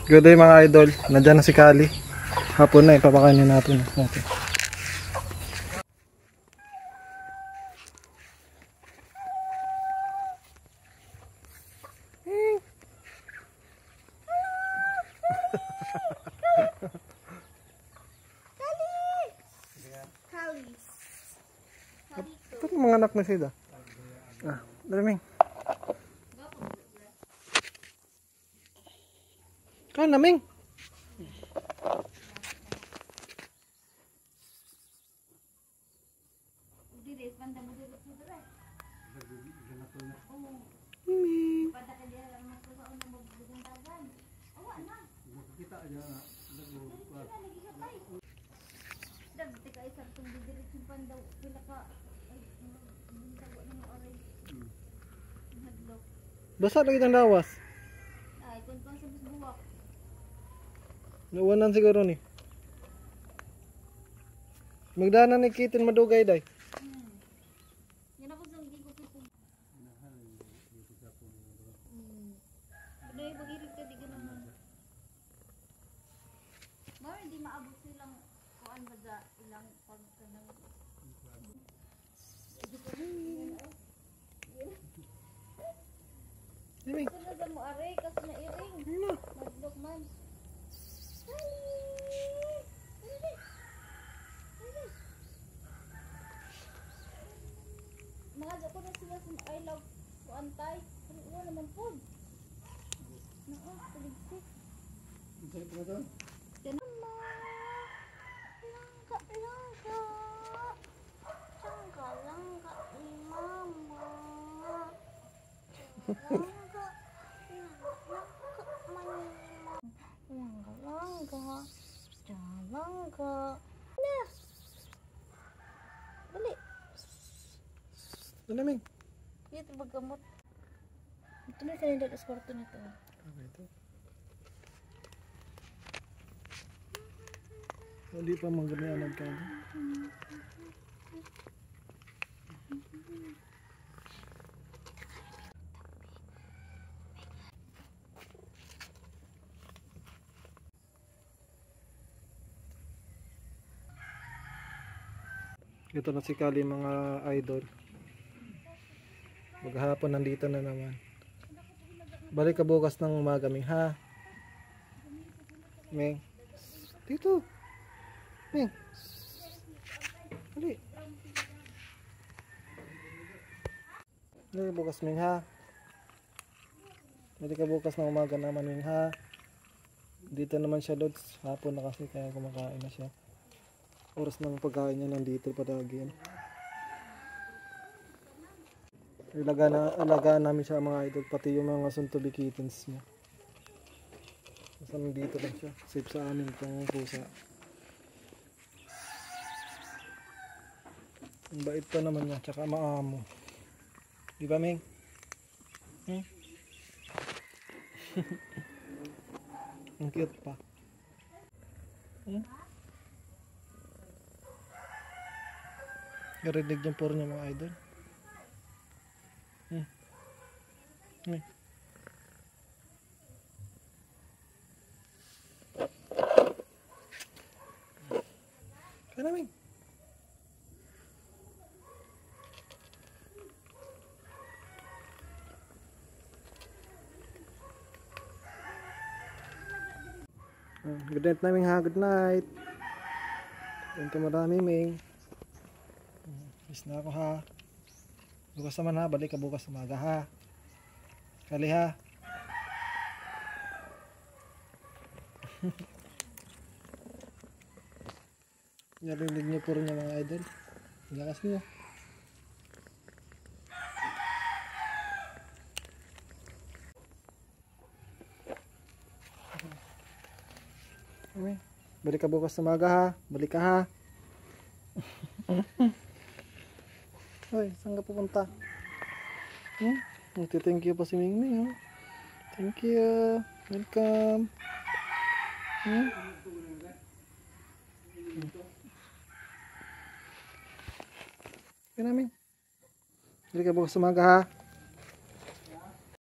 Good day mga idol. Nandiyan na si Kali. Hapon na, ipapakainin natin. Ito yung mga anak na sila. Dalaming. Naming. Basa lagi ng lawas. Ay, kung sa buwak. Nawanan siguro ni. Magdaanan ni Kitin madugay day. Yan ako sa hindi ko pipog. Baday bagirig ka di ka naman. Mara hindi maabot silang kuan ba sa ilang pagkanang. Dimi. Sa mo are kasi na iring. Madlok man. Mga ko na sila sa I love to antay. Pero wala naman po. Nako, tuligsik. Ito mo doon. Langka ni mama. Langka. Na. Dali. Dalaming. Dito bagamot. Ito na kanila sa kwarto nito. Okay, ito. Hindi pa magamianag ka. Ito na si Kali mga idol. Maghapon nandito na naman. Balik ka bukas ng umaga, Ming, ha? Ming. Dito. Ming. Dali. Balik ka bukas, Ming, ha? Balik ka bukas ng umaga naman, Ming, ha? Dito naman siya, Lods. Hapon na kasi kaya kumakain na siya. Oras ng pagkain niya nandito palagi yan. Alagaan namin siya mga idol, pati yung mga suntubi kittens niya. Basta nandito lang siya, safe sa amin itong pusa. Ang bait pa naman niya, tsaka maamo. Di ba, Ming? Ang cute pa. Narinig yung puro niya mga idol. Kaya namin. Good night namin ha, good night. Thank you marami, Ming. Miss na ako ha. Bukas naman ha, balik ka bukas umaga ha. Kali ha. Narinig niyo puro niya mga idol. Lakas niyo. Balik ka bukas umaga ha. Balik ka ha. Hoy, saan ka pupunta? Thank you pa si Mingming. Oh. Thank you. Welcome. Kaya namin. Balik ka bukas umaga ha.